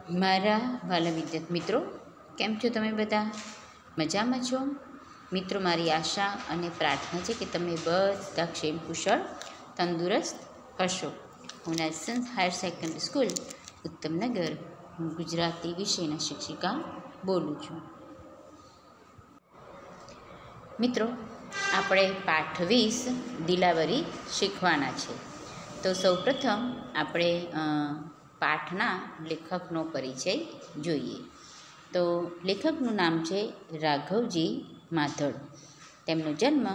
મારા વાલા વિદ્યાર્થી મિત્રો, કેમ છો તમે બધા? મજામાં છો? મિત્રો, મારી આશા અને પ્રાર્થના છે કે તમે બધા ક્ષેમ કુશળ તંદુરસ્ત હશો. હું national higher secondary school Uttamnagar Gujarati વિષયના શિક્ષિકા બોલું છું. મિત્રો, આપણે પાઠ 20 દિલાવરી શીખવાના છે. તો સૌપ્રથમ આપણે પાઠના લેખકનો પરિચય જોઈએ. તો લેખકનું નામ છે રાઘવજી માધડ. તેમનો જન્મ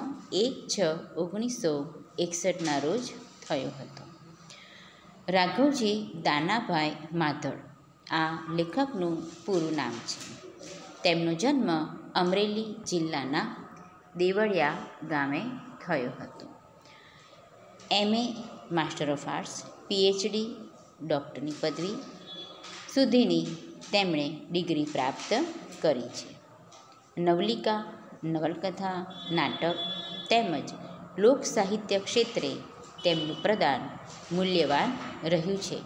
1/6/1961 રોજ થયો હતો. રાઘવજી દાનાભાઈ માધડ આ લેખકનું પૂરું નામ છે. તેમનો જન્મ અમરેલી જિલ્લાના દેવળિયા ગામે થયો હતો. MA master of arts, PhD ડૉક્ટરની પદવી સુધીની તેમણે ડિગ્રી પ્રાપ્ત કરી છે. નવલિકા, નવલકથા, નાટક તેમજ લોક સાહિત્ય ક્ષેત્રે તેમનું પ્રદાન મૂલ્યવાન રહ્યું છે.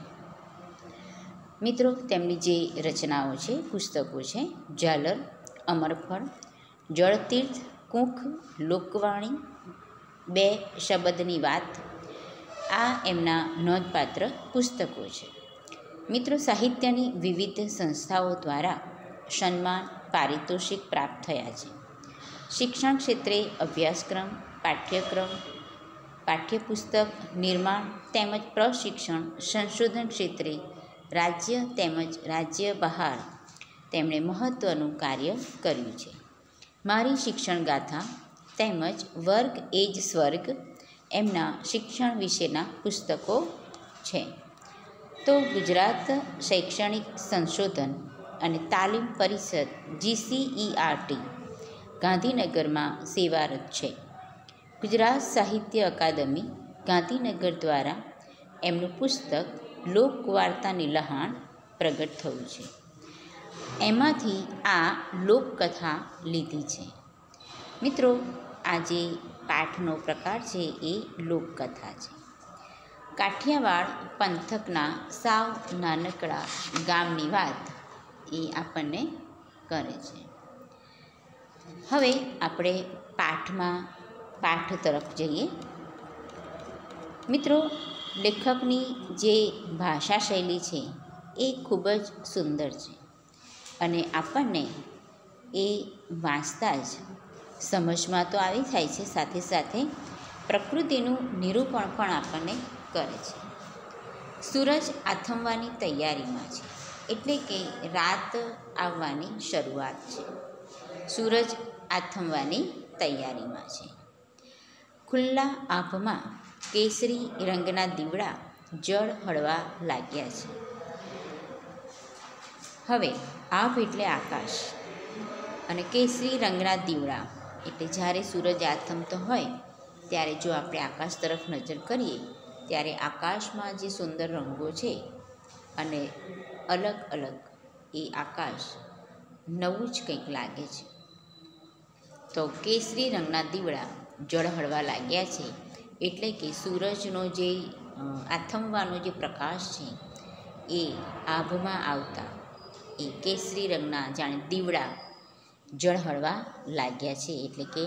મિત્રો, તેમની જે રચનાઓ છે, પુસ્તકો છે ઝાલર, અમરફળ, જળતીર્થ, કુંખ, લોકવાણી, 2 શબ્દની વાત, આ એમના નોંધપાત્ર પુસ્તકો છે. મિત્રો, સાહિત્યની વિવિધ સંસ્થાઓ દ્વારા સન્માન, પારિતોષિક પ્રાપ્ત થયા છે. શિક્ષણ ક્ષેત્રે અભ્યાસક્રમ, પાઠ્યક્રમ, પાઠ્યપુસ્તક નિર્માણ તેમજ પ્રશિક્ષણ, સંશોધન ક્ષેત્રે રાજ્ય તેમજ રાજ્ય બહાર તેમણે મહત્ત્વનું કાર્ય કર્યું છે. મારી શિક્ષણ ગાથા તેમજ વર્ગ એ જ સ્વર્ગ એમના શિક્ષણ વિશેના પુસ્તકો છે. તો ગુજરાત શૈક્ષણિક સંશોધન અને તાલીમ પરિષદ GCERT ગાંધીનગરમાં સેવારત છે. ગુજરાત સાહિત્ય અકાદમી ગાંધીનગર દ્વારા એમનું પુસ્તક લોકવાર્તાની લહાણ પ્રગટ થયું છે. એમાંથી આ લોકકથા લીધી છે. મિત્રો, આ જે પાઠનો પ્રકાર છે એ લોકકથા છે. કાઠિયાવાડ પંથકના સાવ નાનકડા ગામની વાત એ આપણને કરે છે. હવે આપણે પાઠ તરફ જઈએ. મિત્રો, લેખકની જે ભાષા શૈલી છે એ ખૂબ જ સુંદર છે અને આપણને એ વાંચતા જ સમજમાં તો આવી થાય છે, સાથે સાથે પ્રકૃતિનું નિરૂપણ પણ આપણને કરે છે. સૂરજ આથમવાની તૈયારીમાં છે, એટલે કે રાત આવવાની શરૂઆત છે. સૂરજ આથમવાની તૈયારીમાં છે. ખુલ્લા આભમાં કેસરી રંગના દીવડા ઝળહળવા લાગ્યા છે. હવે આભ એટલે આકાશ અને કેસરી રંગના દીવડા એટલે જ્યારે સૂરજ આથમતો હોય ત્યારે જો આપણે આકાશ તરફ નજર કરીએ ત્યારે આકાશમાં જે સુંદર રંગો છે અને અલગ અલગ એ આકાશ નવું જ કંઈક લાગે છે. તો કેસરી રંગના દીવડા ઝળહળવા લાગ્યા છે એટલે કે સૂરજનો જે આથમવાનો જે પ્રકાશ છે એ આભમાં આવતા એ કેસરી રંગના જાણે દીવડા ઝળહળવા લાગ્યા છે, એટલે કે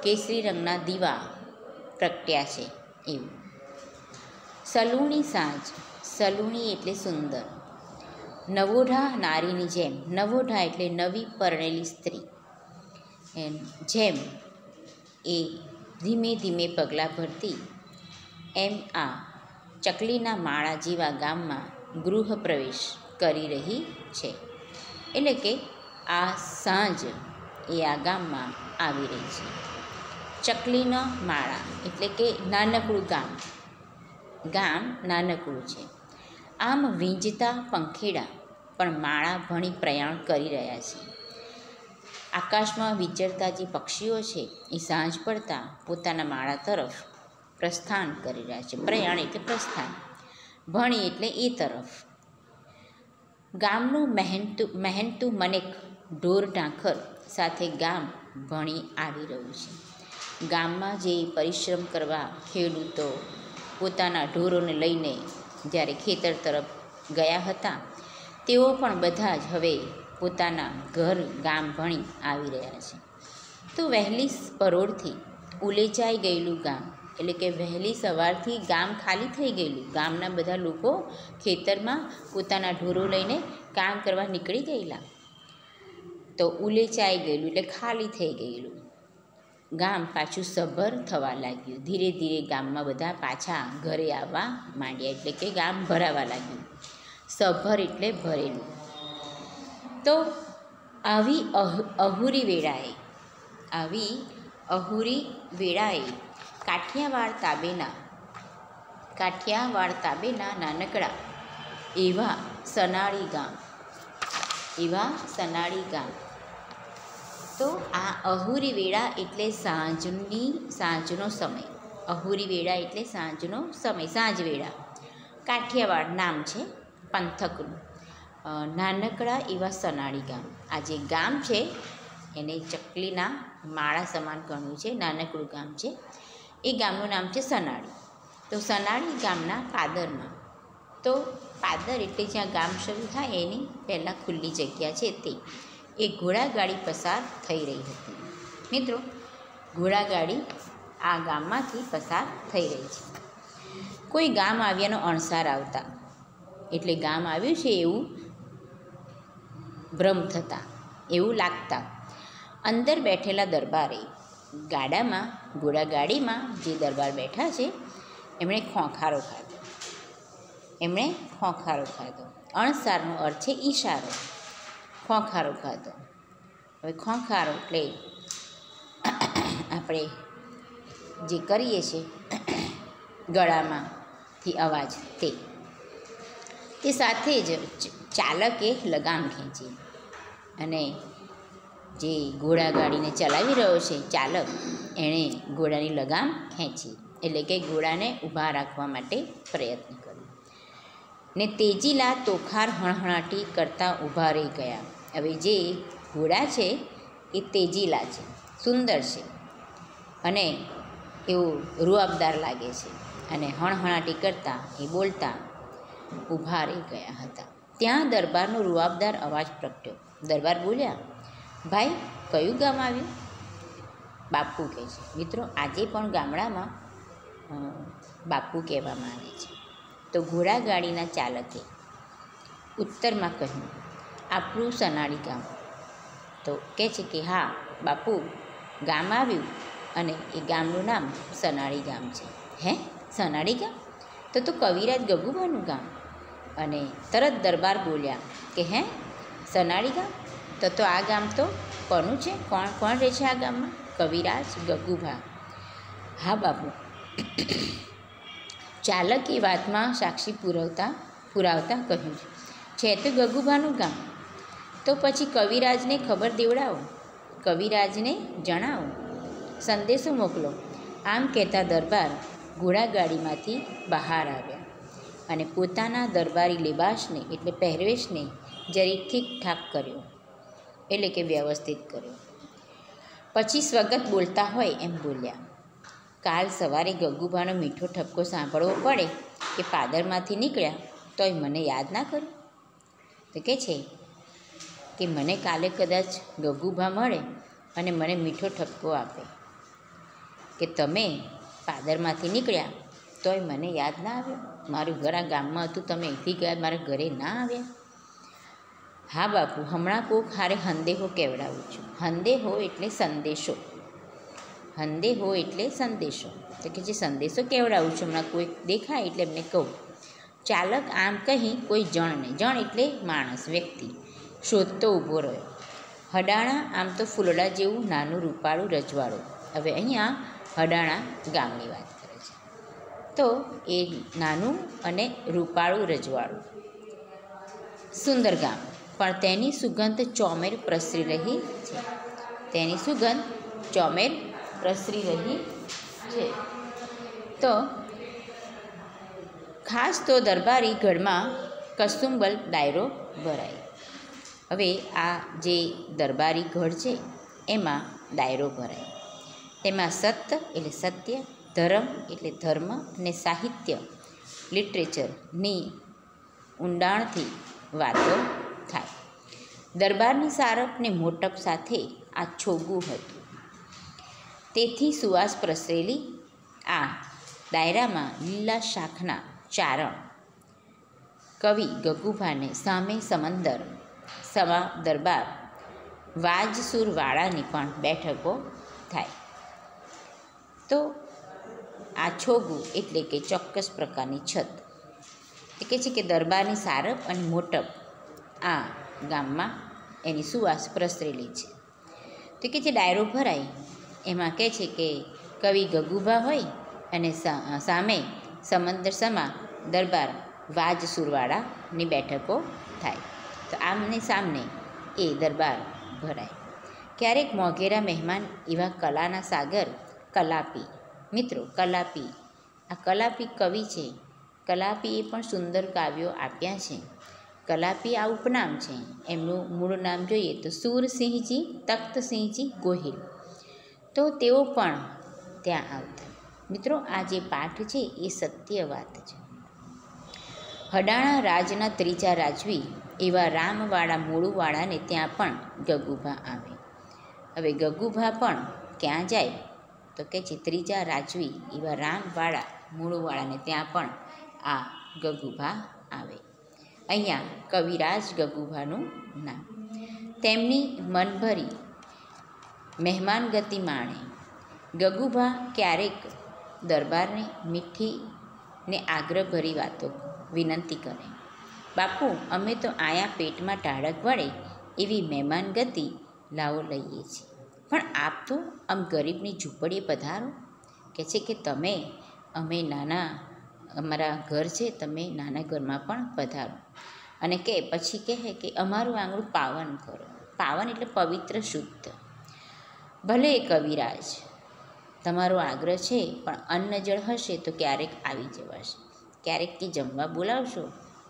કેસરી રંગના દીવા પ્રગટ્યા છે એવું. સલૂણી સાંજ, સલૂણી એટલે સુંદર. નવોઢા નારીની જેમ, નવોઢા એટલે નવી પરણેલી સ્ત્રી, જેમ એ ધીમે ધીમે પગલાં ભરતી એમ આ ચકલીના માળા જેવા ગામમાં ગૃહ પ્રવેશ કરી રહી છે. એટલે કે આ સાંજ એ આ ગામમાં આવી રહી છે. ચકલીના માળા એટલે કે નાનકડું ગામ નાનકડું છે. આમ વીંજતા પંખીડા પણ માળા ભણી પ્રયાણ કરી રહ્યા છે. આકાશમાં વિચરતા જે પક્ષીઓ છે એ સાંજ પડતા પોતાના માળા તરફ પ્રસ્થાન કરી રહ્યા છે. પ્રયાણ એટલે પ્રસ્થાન, ભણી એટલે એ તરફ. ગામનું મહેનતું મનેક ઢોર ઢાંખર સાથે ગામ ભણી આવી રહ્યું છે. ગામમાં જે પરિશ્રમ કરવા ખેડૂતો પોતાના ઢોરોને લઈને જ્યારે ખેતર તરફ ગયા હતા તેઓ પણ બધા જ હવે પોતાના ઘર ગામ ભણી આવી રહ્યા છે. તો વહેલી પરોઢથી ઉલેચાઈ ગયેલું ગામ, એટલે કે વહેલી સવારથી ગામ ખાલી થઈ ગયેલું. ગામના બધા લોકો ખેતરમાં પોતાના ઢોરો લઈને કામ કરવા નીકળી ગયેલા. તો ઉલેચાઈ ગયેલું એટલે ખાલી થઈ ગયેલું ગામ પાછું સભર થવા લાગ્યું. ધીરે ધીરે ગામમાં બધા પાછા ઘરે આવવા માંડ્યા, એટલે કે ગામ ભરાવા લાગ્યું. સભર એટલે ભરેલું. તો આવી અહુરી વેળાએ કાઠિયાવાડ તાબેના નાનકડા એવા સનાળી ગામ. તો આ અહુરી વેળા એટલે સાંજનો સમય. અહુરી વેળા એટલે સાંજનો સમય, સાંજ વેળા. કાઠિયાવાડ નામ છે પંથકનું. નાનકડા એવા સનાળી ગામ. આ જે ગામ છે એને ચકલીના માળા સમાન ગણ્યું છે. નાનકડું ગામ છે. એ ગામનું નામ છે સનાળી. તો સનાળી ગામના પાદરમાં, તો પાદર એટલે જ્યાં ગામ શરૂ થાય એની પહેલાં ખુલ્લી જગ્યા છે તે, એ ઘોડાગાડી પસાર થઈ રહી હતી. મિત્રો, ઘોડાગાડી આ ગામમાંથી પસાર થઈ રહી છે. કોઈ ગામ આવ્યાનો અણસાર આવતા, એટલે ગામ આવ્યું છે એવું ભ્રમ થતા, એવું લાગતા અંદર બેઠેલા દરબારે ઘોડાગાડીમાં જે દરબાર બેઠા છે એમણે ખોંખારો ખાધો. અણસારનો અર્થ છે ઈશારો. ખોંખારો ખાધો. હવે ખોંખારો એટલે આપણે જે કરીએ છીએ ગળામાંથી અવાજ, તે સાથે જ ચાલકે લગામ ખેંચી, અને જે ઘોડાગાડીને ચલાવી રહ્યો છે ચાલક, એણે ઘોડાની લગામ ખેંચી, એટલે કે ઘોડાને ઊભા રાખવા માટે પ્રયત્ન કર્યો. ને તેજીલા તોખાર હણહણાટી કરતાં ઊભા રહી ગયા. હવે જે ઘોડા છે એ તેજીલા છે, સુંદર છે, અને એવું રૂઆબદાર લાગે છે, અને હણહણાટી કરતાં એ બોલતા ઊભા રહી ગયા હતા. ત્યાં દરબારનો રૂઆબદાર અવાજ પ્રગટ્યો. દરબાર બોલ્યા, ભાઈ, કયું ગામ આવ્યું? બાપુ કહે છે. મિત્રો, આજે પણ ગામડામાં બાપુ કહેવામાં આવે છે. તો ઘોડાગાડીના ચાલકે ઉત્તરમાં કહ્યું, આપણું સનાળી ગામ. તો કહે છે કે હા બાપુ, ગામ આવ્યું, અને એ ગામનું નામ સનાળી ગામ છે. હે, સનાળી ગામ? તો કવિરાજ ગગુભાનું ગામ. અને તરત દરબાર બોલ્યા કે હે, સનાળી ગામ? તો આ ગામ તો કોનું છે? કોણ રહે છે આ ગામમાં? કવિરાજ ગગુભા. હા બાપુ. ચાલકે વાતમાં સાક્ષી પુરાવતા કહ્યું છે તો ગગુભાનું ગામ. તો પછી કવિરાજને ખબર દેવડાવો, કવિરાજને જણાવો, સંદેશો મોકલો. આમ કહેતા દરબાર ઘોડાગાડીમાંથી બહાર આવ્યા અને પોતાના દરબારી લિબાસને એટલે પહેરવેશને જરી ઠીકઠાક કર્યો, એટલે કે વ્યવસ્થિત કર્યો. પછી સ્વગત બોલતા હોય એમ બોલ્યા, કાલ સવારે ગગુભાનો મીઠો ઠપકો સાંભળવો પડે કે પાદરમાંથી નીકળ્યા તોય મને યાદ ના કર્યું. તો કહે છે કે મને કાલે કદાચ ગગુભા મળે અને મને મીઠો ઠપકો આપે કે તમે પાદરમાંથી નીકળ્યા તોય મને યાદ ના આવ્યો, મારું ઘર આ ગામમાં હતું, તમે અહીંથી ગયા, મારા ઘરે ના આવ્યા. હા બાપુ, હમણાં કોક હારે હંદેહો કહેવડાવું છું. હંદેહો એટલે સંદેશો. હંદેહો એટલે સંદેશો. તો કે જે સંદેશો કહેવડાવું છું, હમણાં કોઈ દેખાય એટલે એમને કહું. ચાલક આમ કહી કોઈ જણને, જણ એટલે માણસ, વ્યક્તિ, શોધતો ઊભો રહ્યો. હડાણા આમ તો ફૂલડા જેવું નાનું રૂપાળું રજવાડું. હવે અહીંયા હડાણા ગામની વાત કરે છે. તો એ નાનું અને રૂપાળું રજવાડું, સુંદર ગામ, પણ તેની સુગંધ ચોમેર પ્રસરી રહી છે. તેની સુગંધ ચોમેર પ્રસરી રહી છે. તો ખાસ તો દરબારી ગઢમાં કસુંબલ ડાયરો ભરાય. હવે આ જે દરબારી ગઢ છે એમાં ડાયરો ભરાય. તેમાં સત્ય એટલે સત્ય, ધર્મ એટલે ધર્મ, અને સાહિત્ય લિટરેચરની ઊંડાણથી વાતો થાય. દરબારની સારપ ને મોટપ સાથે આ છોગું હતું. તેથી સુવાસ પ્રસરેલી આ ડાયરામાં લીલા શાખના ચારણ કવિ ગગુભાને સામે સમંદર સવા દરબાર વાજસુરવાળાની પણ બેઠકો થાય. તો આ છોગું એટલે કે ચોક્કસ પ્રકારની છત. એ કહે છે કે દરબારની સારપ અને મોટપ આ ગામમાં એની સુવાસ પ્રસરેલી છે. તો કે જે ડાયરો ભરાય એમાં કહે છે કે કવિ ગગુભા હોય અને સામે સમંદર સમા દરબાર વાજસુરવાળાની બેઠકો થાય. તો આમને સામને એ દરબાર ભરાય. ક્યારેક મોઘેરા મહેમાન એવા કલાના સાગર કલાપી. મિત્રો કલાપી, આ કલાપી કવિ છે. કલાપીએ પણ સુંદર કાવ્યો આપ્યા છે. કલાપી આ ઉપનામ છે. એમનું મૂળ નામ જોઈએ તો સુરસિંહજી તખ્તસિંહજી ગોહિલ. તો તેઓ પણ ત્યાં આવતા. મિત્રો આ જે પાઠ છે એ સત્ય વાત છે. હડાણા રાજના ત્રીજા રાજવી એવા રામવાળા મૂળુવાળાને ત્યાં પણ ગગુભા આવે. હવે ગગુભા પણ ક્યાં જાય તો કે છે ત્રીજા રાજવી એવા રામવાળા મૂળુવાળાને ત્યાં પણ આ ગગુભા આવે. અહીંયા કવિરાજ ગગુભાનું નામ. તેમની મનભરી મહેમાન ગતિ માણે. ગગુભા ક્યારેક દરબારને મીઠી ને આગ્રહભરી વાતો વિનંતી કરે. બાપુ અમે તો આયા પેટમાં ટાળક વળે એવી મહેમાન ગતિ લાવો લઈએ છીએ, પણ આપ તો આમ ગરીબની ઝૂંપડીએ પધારો. કહે છે કે તમે અમે નાના અમારા ઘર છે, તમે નાના ઘરમાં પણ પધારો. અને કે પછી કહે કે અમારું આંગણું પાવન કરો. પાવન એટલે પવિત્ર શુદ્ધ. ભલે કવિરાજ તમારો આગ્રહ છે, પણ અન્ન જળ હશે તો ક્યારેક આવી જવાશે. ક્યારેક કે જમવા બોલાવશો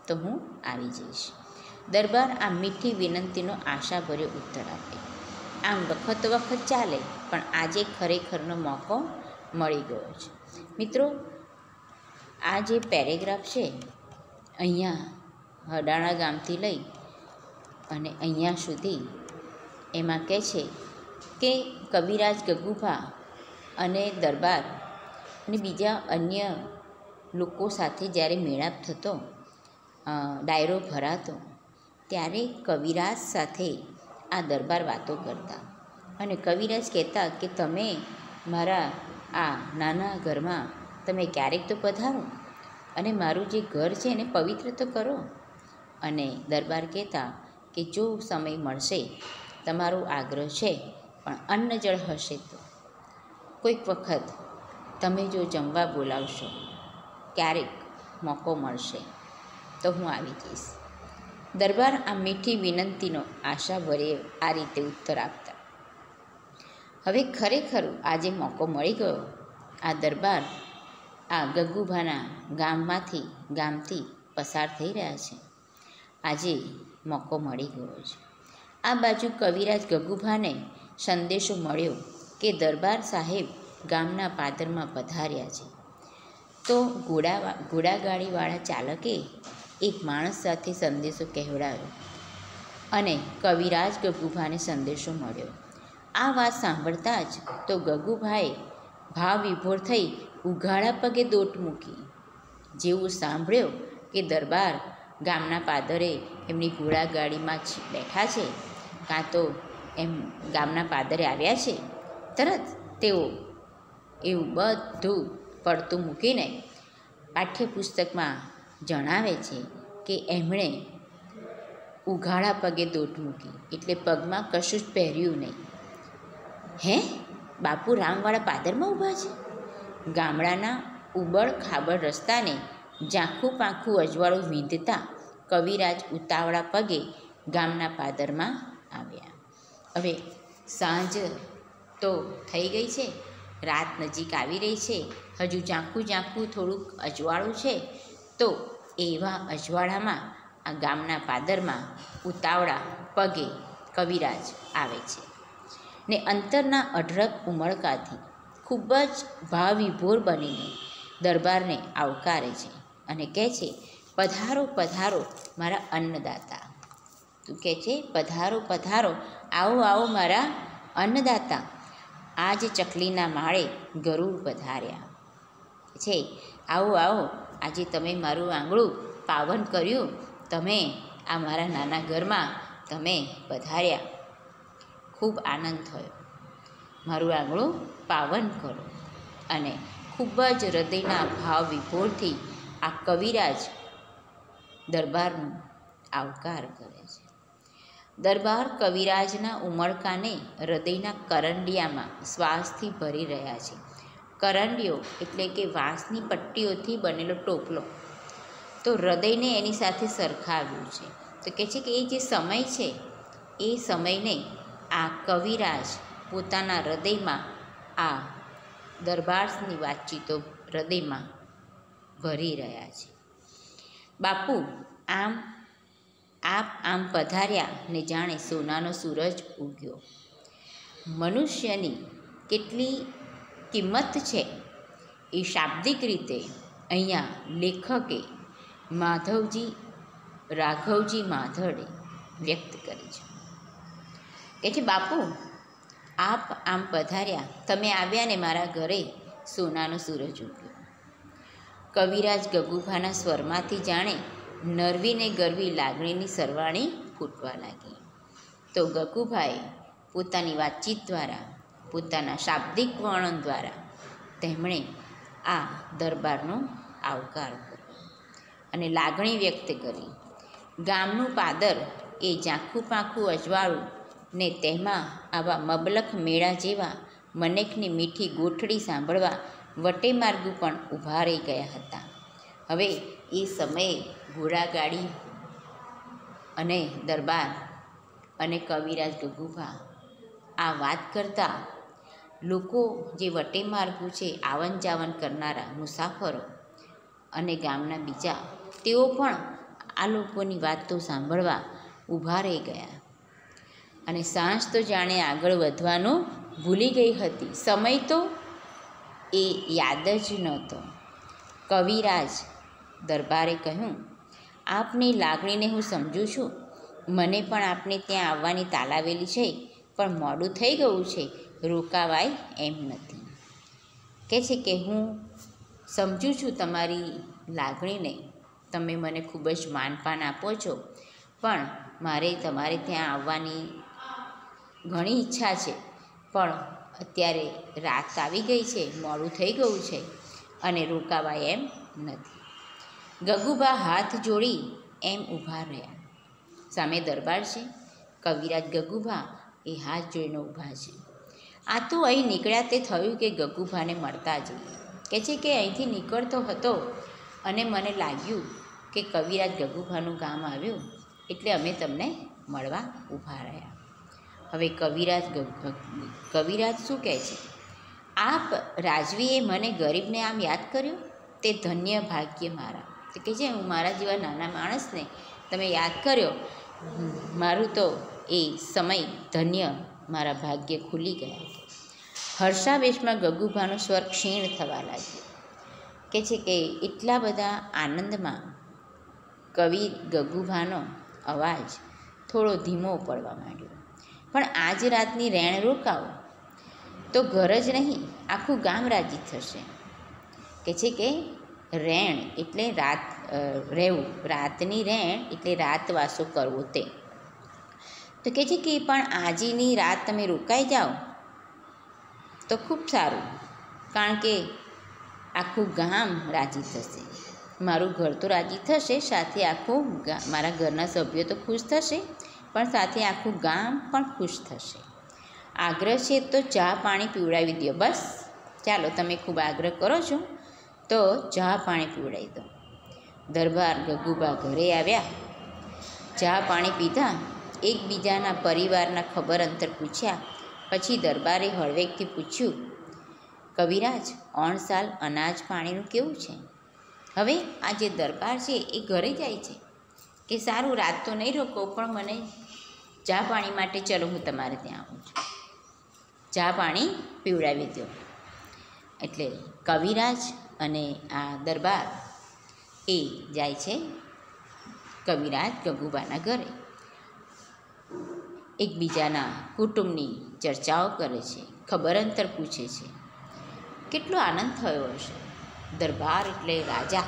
તો હું આવી જઈશ. દરબાર આ મીઠી વિનંતીનો આશાભર્યો ઉત્તર આપે. આમ વખત ચાલે, પણ આજે ખરેખરનો મોકો મળી ગયો છે. મિત્રો આ જે પેરેગ્રાફ છે અહીંયા હડાણા ગામથી લઈ અને અહીંયા સુધી એમાં કહે છે કે કવિરાજ ગગુભા અને દરબાર અને બીજા અન્ય લોકો સાથે જ્યારે મેળાપ થતો, ડાયરો ભરાતો, ત્યારે કવિરાજ સાથે આ દરબાર વાતો કરતા. અને કવિરાજ કહેતા કે તમે મારા આ નાના ઘરમાં તમે ક્યારેક તો પધારો અને મારું જે ઘર છે એને પવિત્ર તો કરો. અને દરબાર કહેતા કે જો સમય મળશે, તમારો આગ્રહ છે, પણ અન્ન જળ હશે તો કોઈક વખત તમે જો જમવા બોલાવશો, ક્યારેક મોકો મળશે તો હું આવી જઈશ. દરબાર આ મીઠી વિનંતીનો આશાભરે આ રીતે ઉત્તર આપતા. હવે ખરેખર આજે મોકો મળી ગયો. આ દરબાર આ ગગુભાના ગામથી પસાર થઈ રહ્યા છે. આજે મોકો મળી ગયો છે. આ બાજુ કવિરાજ ગગુભાને સંદેશો મળ્યો કે દરબાર સાહેબ ગામના પાદરમાં પધાર્યા છે. તો ઘોડાગાડીવાળા ચાલકે એક માણસ સાથે સંદેશો કહેવડાવ્યો અને કવિરાજ ગગુભાને સંદેશો મળ્યો. આ વાત સાંભળતા જ તો ગગુભાએ ભાવ વિભોર થઈ ઉઘાડા પગે દોટ મૂકી. જેવું સાંભળ્યો કે દરબાર ગામના પાદરે એમની ઘોડાગાડીમાં બેઠા છે, કાં તો એમ ગામના પાદરે આવ્યા છે, તરત તેઓ એવું બધું પડતું મૂકીને પાઠ્યપુસ્તકમાં જણાવે છે કે એમણે ઉઘાડા પગે દોટ મૂકી, એટલે પગમાં કશું જ પહેર્યું નહીં. હે, બાપુ રામવાળા પાદરમાં ઊભા છે? ગામડાના ઉબડ ખાબડ રસ્તાને ઝાંખું પાંખું અજવાળું વીંધતા કવિરાજ ઉતાવળા પગે ગામના પાદરમાં આવ્યા. હવે સાંજ તો થઈ ગઈ છે, રાત નજીક આવી રહી છે. હજુ ઝાંખું થોડુંક અજવાળું છે. તો એવા અજવાળામાં આ ગામના પાદરમાં ઉતાવળા પગે કવિરાજ આવે છે ને અંતરના અઢળક ઉમળકાથી ખૂબ જ ભાવવિભોર બનીને દરબારને આવકારે છે અને કહે છે, પધારો પધારો મારા અન્નદાતા. તું કહે છે પધારો પધારો, આવો આવો મારા અન્નદાતા. આજ ચકલીના માળે ગરુડ પધાર્યા છે. આવો આવો, આજે તમે મારું આંગણું પાવન કર્યું, તમે આ મારા નાના ઘરમાં તમે પધાર્યા. ખૂબ આનંદ થયો. મારું આંગણું પાવન કરો. અને ખૂબ જ હૃદયના ભાવ વિભોરથી આ કવિરાજ દરબારનો આવકાર કરે છે. દરબાર કવિરાજના ઉમળકાને હૃદયના કરંડિયામાં શ્વાસથી ભરી રહ્યા છે. કરંડિયો એટલે કે વાંસની પટ્ટીઓથી બનેલો ટોપલો. તો હૃદયને એની સાથે સરખાવ્યું છે. તો કહે છે કે એ જે સમય છે એ સમયને આ કવિરાજ પોતાના હૃદયમાં આ દરબારની વાતચીતો હૃદયમાં ભરી રહ્યા છે. બાપુ આપ આમ પધાર્યા ને જાણે સોનાનો સૂરજ ઉગ્યો. મનુષ્યની કેટલી કિંમત છે એ શાબ્દિક રીતે અહીંયા લેખકે રાઘવજી માધડે વ્યક્ત કરી છે. કહે છે બાપુ આપ આમ પધાર્યા, તમે આવ્યા ને મારા ઘરે સોનાનો સૂરજ ઉગ્યો. કવિરાજ ગગુભાના સ્વરમાંથી જાણે નરવી ને ગરવી લાગણીની સરવાણી ફૂટવા લાગી. તો ગગુભાઈ પોતાની વાતચીત દ્વારા, પોતાના શાબ્દિક વર્ણન દ્વારા તેમણે આ દરબારનો આવકાર કર્યો અને લાગણી વ્યક્ત કરી. ગામનું પાદર એ ઝાંખું પાંખું અજવાળું ને તેમાં આવા મબલખ મેળા જેવા મનેકની મીઠી ગોઠડી સાંભળવા વટે માર્ગુ પણ ઊભા રહી ગયા હતા. હવે એ સમયે ઘોડાગાડી અને દરબાર અને કવિરાજ ગગુભા આ વાત કરતા લોકો જે વટે માર્ગુ છે આવન જાવન કરનારા મુસાફરો અને ગામના બીજા તેઓ પણ આ લોકોની વાતો સાંભળવા ઊભા રહી ગયા. અને સાંજ તો જાણે આગળ વધવાનું ભૂલી ગઈ હતી. સમય તો એ યાદ જ નહોતો. કવિરાજ દરબારે કહ્યું, આપની લાગણીને હું સમજું છું. મને પણ આપને ત્યાં આવવાની તાલાવેલી છે, પણ મોડું થઈ ગયું છે, રોકાવાય એમ નથી. કહે છે કે હું સમજું છું તમારી લાગણીને, તમે મને ખૂબ જ માનપાન આપો છો, પણ મારે તમારે ત્યાં આવવાની ઘણી ઈચ્છા છે, પણ અત્યારે રાત આવી ગઈ છે, મોડું થઈ ગયું છે અને રોકાવાય એમ નથી. ગગુભા હાથ જોડી એમ ઊભા રહ્યા. સામે દરબાર છે, કવિરાજ ગગુભા એ હાથ જોઈને ઊભા છે. આ તો અહીં નીકળ્યા તે થયું કે ગગુભાને મળતા જઈએ. કહે છે કે અહીંથી નીકળતો હતો અને મને લાગ્યું કે કવિરાજ ગગુભાનું ગામ આવ્યું, એટલે અમે તમને મળવા ઊભા રહ્યા. હવે કવિરાજ શું કહે છે? આપ રાજવીએ મને ગરીબને આમ યાદ કર્યો, તે ધન્ય ભાગ્ય મારા. તો કહે છે હું મારા જેવા નાના માણસને તમે યાદ કર્યો, મારું તો એ સમય ધન્ય, મારા ભાગ્ય ખુલી ગયા. હર્ષાવેશમાં ગગુભાનો સ્વર ક્ષીણ થવા લાગ્યો. કહે છે કે એટલા બધા આનંદમાં કવિ ગગુભાનો અવાજ થોડો ધીમો પડવા માંડ્યો. પણ આજ રાતની રેણ રોકાવો તો ઘર જ નહીં, આખું ગામ રાજી થશે. કહે છે કે રેણ એટલે રાત રહેવું, રાતની રેણ એટલે રાતવાસો કરવો તે. તો કહે છે કે પણ આજની રાત તમે રોકાઈ જાઓ તો ખૂબ સારું, કારણ કે આખું ગામ રાજી થશે. મારું ઘર તો રાજી થશે, સાથે આખું મારા ઘરના સભ્યો તો ખુશ થશે, પણ સાથે આખું ગામ પણ ખુશ થશે. આગ્રહ છે તો ચા પાણી પીવડાવી દો. બસ ચાલો, તમે ખૂબ આગ્રહ કરો છો તો ચા પાણી પીવડાવી દો. દરબાર ગગુભા ઘરે આવ્યા, ચા પાણી પીધા, એકબીજાના પરિવારના ખબર અંતર પૂછ્યા. પછી દરબારે હળવેકથી પૂછ્યું, કવિરાજ 3 સાલ અનાજ પાણીનું કેવું છે? હવે આ જે દરબાર છે એ ઘરે જાય છે કે સારું રાત તો નહીં રોકો, પણ મને ચા પાણી માટે ચલો હું તમારે ત્યાં આવું છું, ચા પાણી પીવડાવી દો. એટલે કવિરાજ અને આ દરબાર એ જાય છે કવિરાજ ગગુબાના ઘરે એકબીજાના કુટુંબની ચર્ચાઓ કરે છે, ખબર અંતર પૂછે છે. કેટલો આનંદ થયો હશે. દરબાર એટલે રાજા,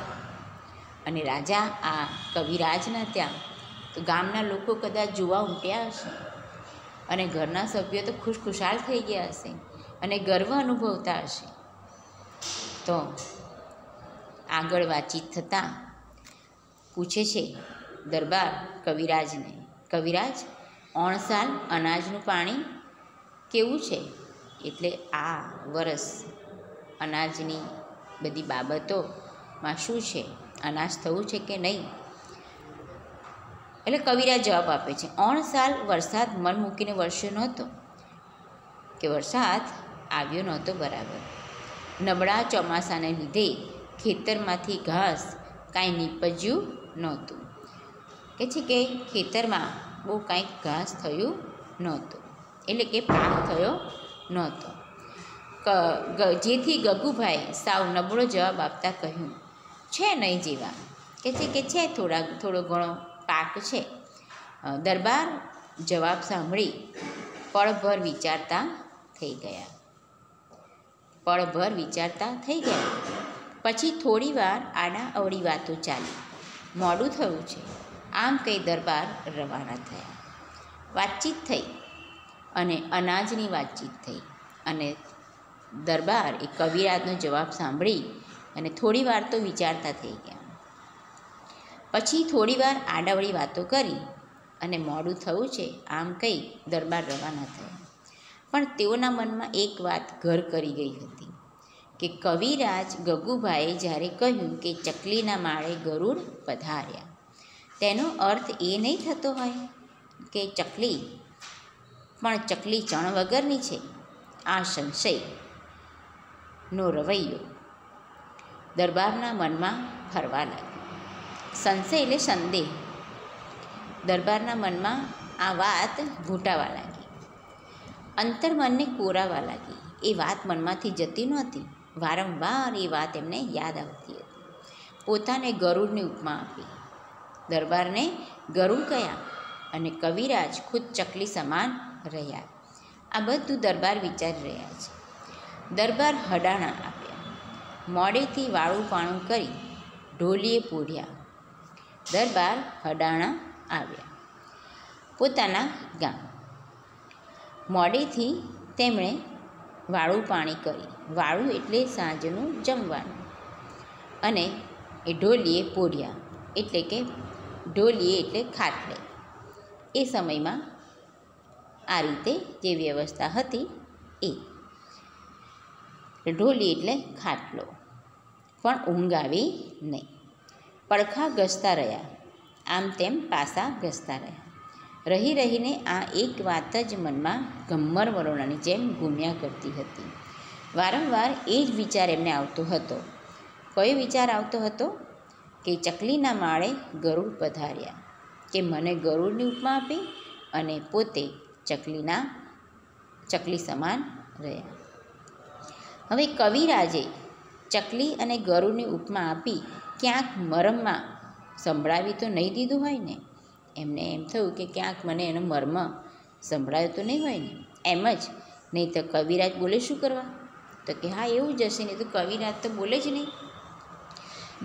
અને રાજા આ કવિરાજના ત્યાં તો ગામના લોકો કદાચ જોવા ઉમટ્યા હશે, અને ઘરના સભ્યો તો ખુશખુશાલ થઈ ગયા હશે અને ગર્વ અનુભવતા હશે. તો આગળ વાતચીત થતાં પૂછે છે દરબાર કવિરાજને, કવિરાજ, 3 સાલ અનાજનું પાણી કેવું છે? એટલે આ વરસ અનાજની બધી બાબતોમાં શું છે, અનાજ થવું છે કે નહીં? એટલે કવિરાજ જવાબ આપે છે, 3 સાલ વરસાદ મન મૂકીને વરસ્યો નહોતો, કે વરસાદ આવ્યો નહોતો બરાબર. નબળા ચોમાસાને લીધે ખેતરમાંથી ઘાસ કાંઈ નીપજ્યું નહોતું. કે છે કે ખેતરમાં બહુ કાંઈક ઘાસ થયું નહોતું, એટલે કે પાક થયો નહોતો. જેથી ગગુભાઈ સાવ નબળો જવાબ આપતા કહ્યું, છે નહીં જેવા. કે છે થોડો ઘણો પાક છે. દરબાર જવાબ સાંભળી પળભર વિચારતા થઈ ગયા. પછી થોડી વાર આડા અવળી વાતો ચાલી. મોડું થયું છે, આમ કહી દરબાર રવાના થયા. વાતચીત થઈ અને અનાજની વાતચીત થઈ, અને દરબાર એ કવિરાજનો જવાબ સાંભળી અને થોડી વાર તો વિચારતા થઈ ગયા. પછી થોડી વાર આડાવડી વાતો કરી અને મોડું થયું છે આમ કહી દરબાર રવાના થયા. પણ તેઓના મનમાં એક વાત ઘર કરી ગઈ હતી કે કવિરાજ ગગુભાઈએ જ્યારે કહ્યું કે ચકલીના માળે ગરુડ પધાર્યા, તેનો અર્થ એ નહીં થતો હોય કે ચકલી ચણ વગરની છે. આ સંશયનો રવૈયો દરબારના મનમાં ફરવા લાગ્યો. સંશય એટલે સંદેહ. દરબારના મનમાં આ વાત ઘૂંટાવા લાગી, અંતર્મનને કોરાવા લાગી. એ વાત મનમાંથી જતી નહોતી. વારંવાર એ વાત એમને યાદ આવતી હતી. પોતાને ગરુડની ઉપમા આપી, દરબારને ગરુડ કયા અને કવિરાજ ખુદ ચકલી સમાન રહ્યા. આ બધું દરબાર વિચારી રહ્યા છે. દરબાર હડાણા આપ્યા, મોડેથી વાળું પાણું કરી ઢોલીએ પોઢ્યા. દરબાર હડાણા આવ્યા પોતાના ગામ. મોડેથી તેમણે વાળું પાણી કરી. વાળું એટલે સાંજનું જમવાનું. અને એ ઢોલીએ પોઢ્યા, એટલે કે ઢોલીએ એટલે ખાટલે. એ સમયમાં આ રીતે જે વ્યવસ્થા હતી એ ઢોલી એટલે ખાટલો. પણ ઊંઘ આવી નહીં. પડખા ઘસતા રહ્યા, આમ તેમ પાસા ઘસતા રહ્યા. રહીને આ એક વાત જ મનમાં ગમ્મર વરોણાની જેમ ઘૂમ્યા કરતી હતી. વારંવાર એ જ વિચાર એમને આવતો હતો. કયો વિચાર આવતો હતો? કે ચકલીના માળે ગરુડ પધાર્યા, કે મને ગરુડની ઉપમા આપી અને પોતે ચકલી સમાન રહ્યા. હવે કવિરાજે ચકલી અને ગરુડની ઉપમા આપી ક્યાંક મરમમાં સંભળાવી તો નહીં દીધું હોય ને. એમને એમ થયું કે ક્યાંક મને એનો મર્મ સંભળાયો તો નહીં હોય ને, એમ જ. નહીં તો કવિરાજ બોલે શું કરવા? તો કે હા એવું જ હશે, નહીં તો કવિરાજ તો બોલે જ નહીં.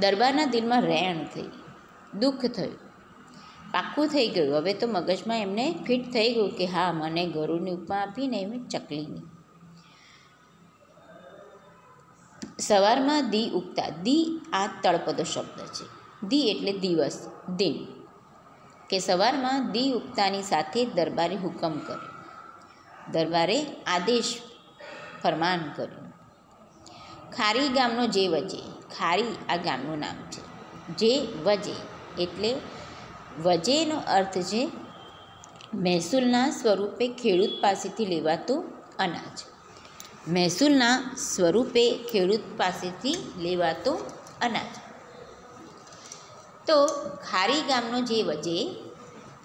દરબારના દિલમાં રેણ થઈ, દુઃખ થયું, પાક્કું થઈ ગયું. હવે તો મગજમાં એમને ફિટ થઈ ગયું કે હા, મને ગરુડની ઉપમા આપીને એમ ચકલીની. સવારમાં દી ઉગતા, દી આ તળપદો શબ્દ છે. દી એટલે દિવસ, દિન. કે સવારમાં દી ઉગતાની સાથે દરબારે હુકમ કર્યો. દરબારે આદેશ ફરમાન કર્યું. ખારી ગામનો જે વજે, ખારી આ ગામનું નામ છે. જે વજે એટલે વજેનો અર્થ છે મહેસૂલના સ્વરૂપે ખેડૂત પાસેથી લેવાતું અનાજ. મહેસૂલના સ્વરૂપે ખેડૂત પાસેથી લેવાતું અનાજ. તો ખારી ગામનો જે વજે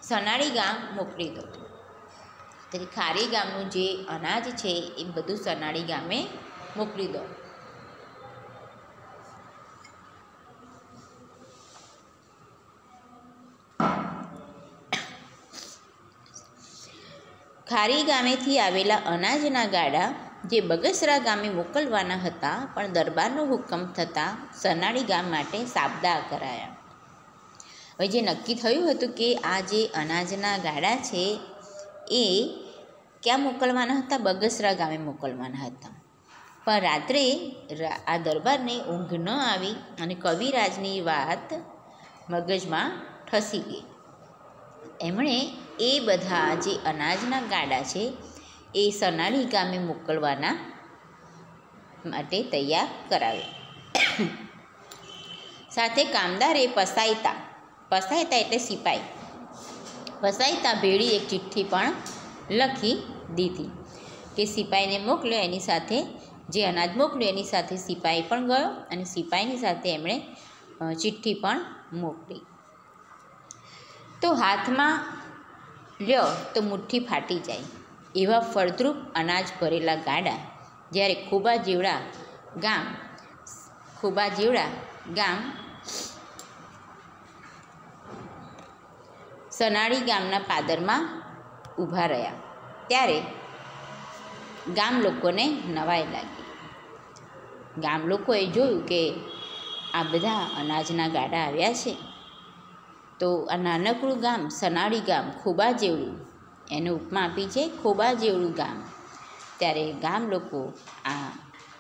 સનાળી ગામ મોકલી દો. તેથી ખારી ગામનું જે અનાજ છે એ બધું સનાળી ગામે મોકલી દો. ખારી ગામેથી આવેલા અનાજના ગાડા જે બગસરા ગામે મોકલવાના હતા, પણ દરબારનો હુકમ થતાં સનાડી ગામ માટે સાબદા કરાયા. હવે જે નક્કી થયું હતું કે આ જે અનાજના ગાડા છે એ ક્યાં મોકલવાના હતા? બગસરા ગામે મોકલવાના હતા. પણ રાત્રે આ દરબારને ઊંઘ ન આવી અને કવિરાજની વાત મગજમાં ઠસી ગઈ. એમણે એ બધા જે અનાજના ગાડા છે એ સનાડી ગામે મોકલવાના માટે તૈયાર કરાવ્યા. સાથે કામદારે પસાયતા એટલે સિપાઈ, પસાયતા ભેળી એક ચિઠ્ઠી પણ લખી દીધી કે સિપાઈને મોકલ્યો. એની સાથે જે અનાજ મોકલ્યું એની સાથે સિપાઈ પણ ગયો અને સિપાઈની સાથે એમણે ચિઠ્ઠી પણ મોકલી. તો હાથમાં લ્યો તો મુઠ્ઠી ફાટી જાય એવા ફળદ્રુપ અનાજ ભરેલા ગાડા જ્યારે ખોબા જેવડા ગામ સનાડી ગામના પાદરમાં ઊભા રહ્યા, ત્યારે ગામ લોકોને નવાઈ લાગી. ગામ લોકોએ જોયું કે આ બધા અનાજના ગાડા આવ્યા છે, તો આ નાનકડું ગામ સનાડી ગામ ખોબા જેવડું, એને ઉપમા આપી છે ખોબા જેવડું ગામ. ત્યારે ગામ લોકો આ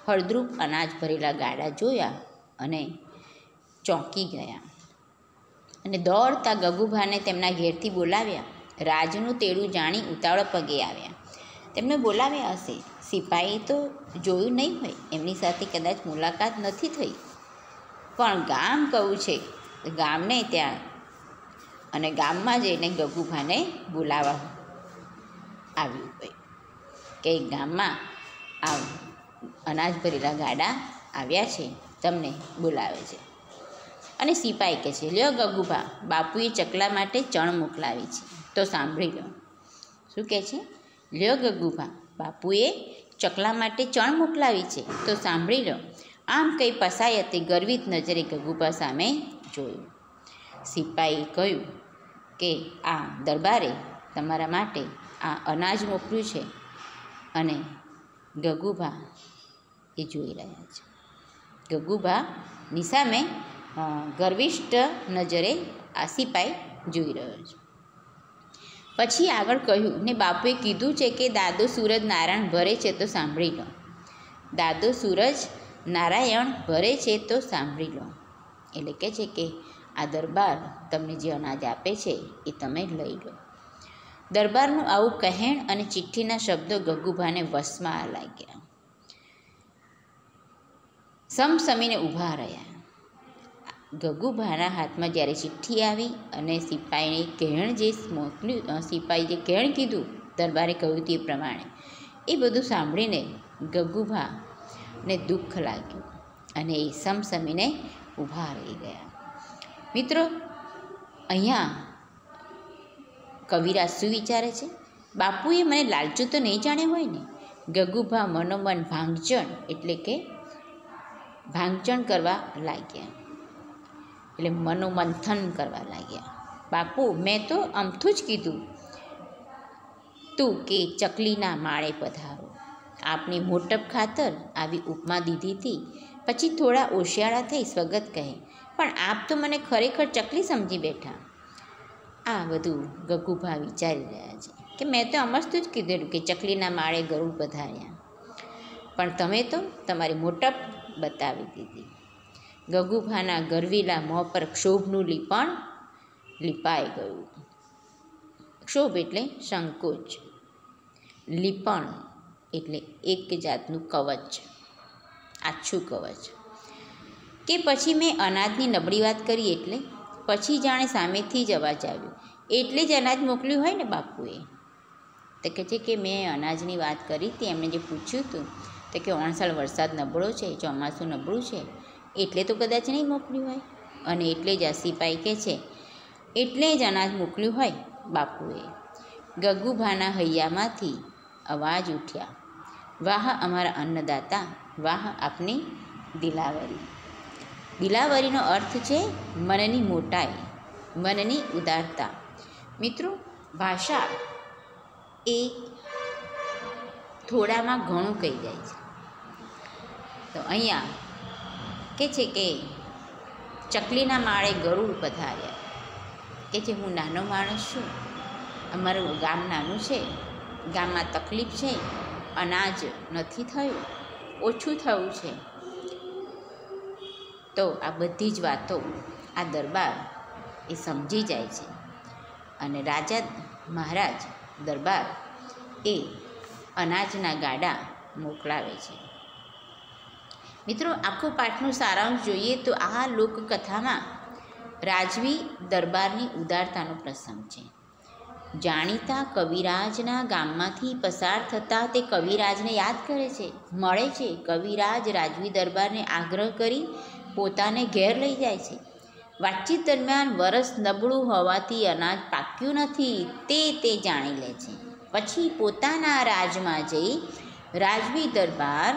ફળદ્રુપ અનાજ ભરેલા ગાડા જોયા અને ચોંકી ગયા અને દોડતા ગગુભાને તેમના ઘેરથી બોલાવ્યા. રાજનું તેડું જાણી ઉતાવળ પગે આવ્યા. તેમને બોલાવ્યા હશે, સિપાહીએ તો જોયું નહીં હોય, એમની સાથે કદાચ મુલાકાત નથી થઈ, પણ ગામ કહું છે ગામને ત્યાં અને ગામમાં જઈને ગગુભાને બોલાવવા આવ્યું હોય કે ગામમાં આ અનાજ ભરેલા ગાડા આવ્યા છે, તમને બોલાવે છે. અને સિપાઈ કહે છે, લ્યો ગગુભા, બાપુએ ચકલા માટે ચણ મોકલાવી છે, તો સાંભળી લો. શું કહે છે? લ્યો ગગુભા, બાપુએ ચકલા માટે ચણ મોકલાવી છે, તો સાંભળી લો. આમ કંઈ પસાયતે ગર્વિત નજરે ગગુભા સામે જોયું. સિપાઈએ કહ્યું કે આ દરબારે તમારા માટે આ અનાજ મોકલ્યું છે. અને ગગુભા એ જોઈ રહ્યા છે. ગગુભાની સામે ગર્વિષ્ઠ નજરે આ સિપાઈ જોઈ રહ્યો છે. પછી આગળ કહ્યું, ને બાપુએ કીધું છે કે દાદો સૂરજ નારાયણ ભરે છે, તો સાંભળી લો. દાદો સૂરજ નારાયણ ભરે છે, તો સાંભળી લો. એટલે કહે છે કે આ દરબાર તમને જે અનાજ આપે છે એ તમે લઈ લો. દરબારનું આવું કહેણ અને ચિઠ્ઠીના શબ્દો ગગુભાને વશમાં લાગ્યા. સમસમીને ઊભા રહ્યા. ગગુભાના હાથમાં જ્યારે ચિઠ્ઠી આવી અને સિપાઈને કહેણ જે મોકલ્યું, સિપાઈ જે કહેણ કીધું, દરબારે કહ્યું તે પ્રમાણે, એ બધું સાંભળીને ગગુભાને દુઃખ લાગ્યું અને એ સમસમીને ઊભા રહી ગયા. મિત્રો, અહીંયા કવિરાજ શું વિચારે છે? બાપુએ મને લાલચું તો નહીં જાણ્યા હોય ને? ગગુભા મનોમન ભાંગચણ કરવા લાગ્યા, એટલે મનોમંથન કરવા લાગ્યા. બાપુ, મેં તો અમથું જ કીધું તું કે ચકલીના માળે પધારો. આપની મોટપ ખાતર આવી ઉપમા દીધી હતી, પછી થોડા ઓશિયાળા થઈ સ્વગત કહે, પણ આપ તો મને ખરેખર ચકલી સમજી બેઠા. આ બધું ગગુભા વિચારી રહ્યા છે કે મેં તો અમસ્તું જ કીધેલું કે ચકલીના માળે ગરુડ પધાર્યા, પણ તમે તો તમારી મોટપ બતાવી દીધી. ગગુભાના ગરવીલા મોં પર ક્ષોભનું લીપણ લીપાઈ ગયું. ક્ષોભ એટલે સંકોચ, લીપણ એટલે એક જાતનું કવચ, આછું કવચ. કે પછી મેં અનાજની નબળી વાત કરી એટલે પછી જાણે સામેથી જ અવાજ આવ્યો, એટલે જ અનાજ મોકલ્યું હોય ને બાપુએ. તો કહે છે કે મેં અનાજની વાત કરી હતી, એમણે જે પૂછ્યું હતું તો કે ઓણસાળ વરસાદ નબળો છે, ચોમાસું નબળું છે, એટલે તો કદાચ નહીં મોકલ્યું હોય. અને એટલે જ આ સિપાઈ કહે છે એટલે જ અનાજ મોકલ્યું હોય બાપુએ. ગગુભાના હૈયામાંથી અવાજ ઉઠ્યા, વાહ અમારા અન્નદાતા, વાહ આપની દિલાવરી. દિલાવરીનો અર્થ છે મનની મોટાઈ, મનની ઉદારતા. મિત્રો, ભાષા એ થોડામાં ઘણું કહી જાય છે. તો અહીંયા કે છે કે ચકલીના માળે ગરુડ પધાર્યા, કે છે હું નાનો માણસ છું, અમારું ગામ નાનું છે, ગામમાં તકલીફ છે, અનાજ નથી થયું, ઓછું થયું છે. તો આ બધી જ વાતો આ દરબાર એ સમજી જાય છે અને રાજા મહારાજ દરબાર એ અનાજના ગાડા મોકલાવે છે. મિત્રો, આખો પાઠનો સારાંશ જોઈએ તો આ લોકકથામાં રાજવી દરબારની ઉદારતાનો પ્રસંગ છે. જાણીતા કવિરાજના ગામમાંથી પસાર થતાં તે કવિરાજને યાદ કરે છે, મળે છે. કવિરાજ રાજવી દરબારને આગ્રહ કરી પોતાને ઘેર લઈ જાય છે. વાતચીત દરમિયાન વરસ નબળું હોવાથી અનાજ પાક્યું નથી તે જાણી લે છે. પછી પોતાના રાજમાં જઈ રાજવી દરબાર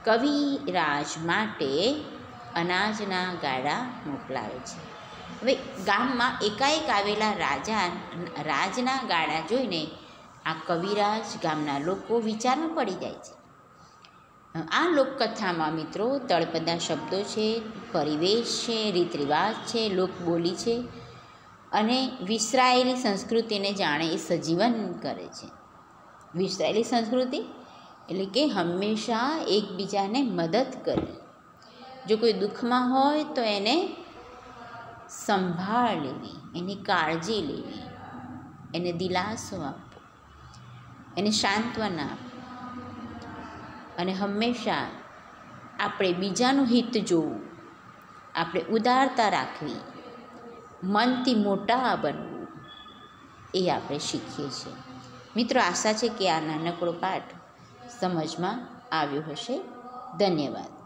કવિરાજ માટે અનાજના ગાડા મોકલાવે છે. હવે ગામમાં એકાએક આવેલા રાજના ગાડા જોઈને આ કવિરાજ ગામના લોકો વિચારમાં પડી જાય છે. આ લોકકથામાં મિત્રો તળપદા શબ્દો છે, પરિવેશ છે, રીત રિવાજ છે, લોકબોલી છે અને વિસરાયેલી સંસ્કૃતિને જાણે એ સજીવન કરે છે. વિસરાયેલી સંસ્કૃતિ એટલે કે હંમેશા એકબીજાને મદદ કરે. જો કોઈ દુઃખમાં હોય તો એને સંભાળ લેવી, એની કાળજી લેવી, એને દિલાસો આપવો, એને સાંત્વના આપો અને હંમેશા આપણે બીજાનું હિત જોવું, આપણે ઉદારતા રાખવી, મનથી મોટા બનવું, એ આપણે શીખીએ છીએ. મિત્રો, આશા છે કે આ નાનકડો પાઠ સમજમાં આવ્યો હશે. ધન્યવાદ.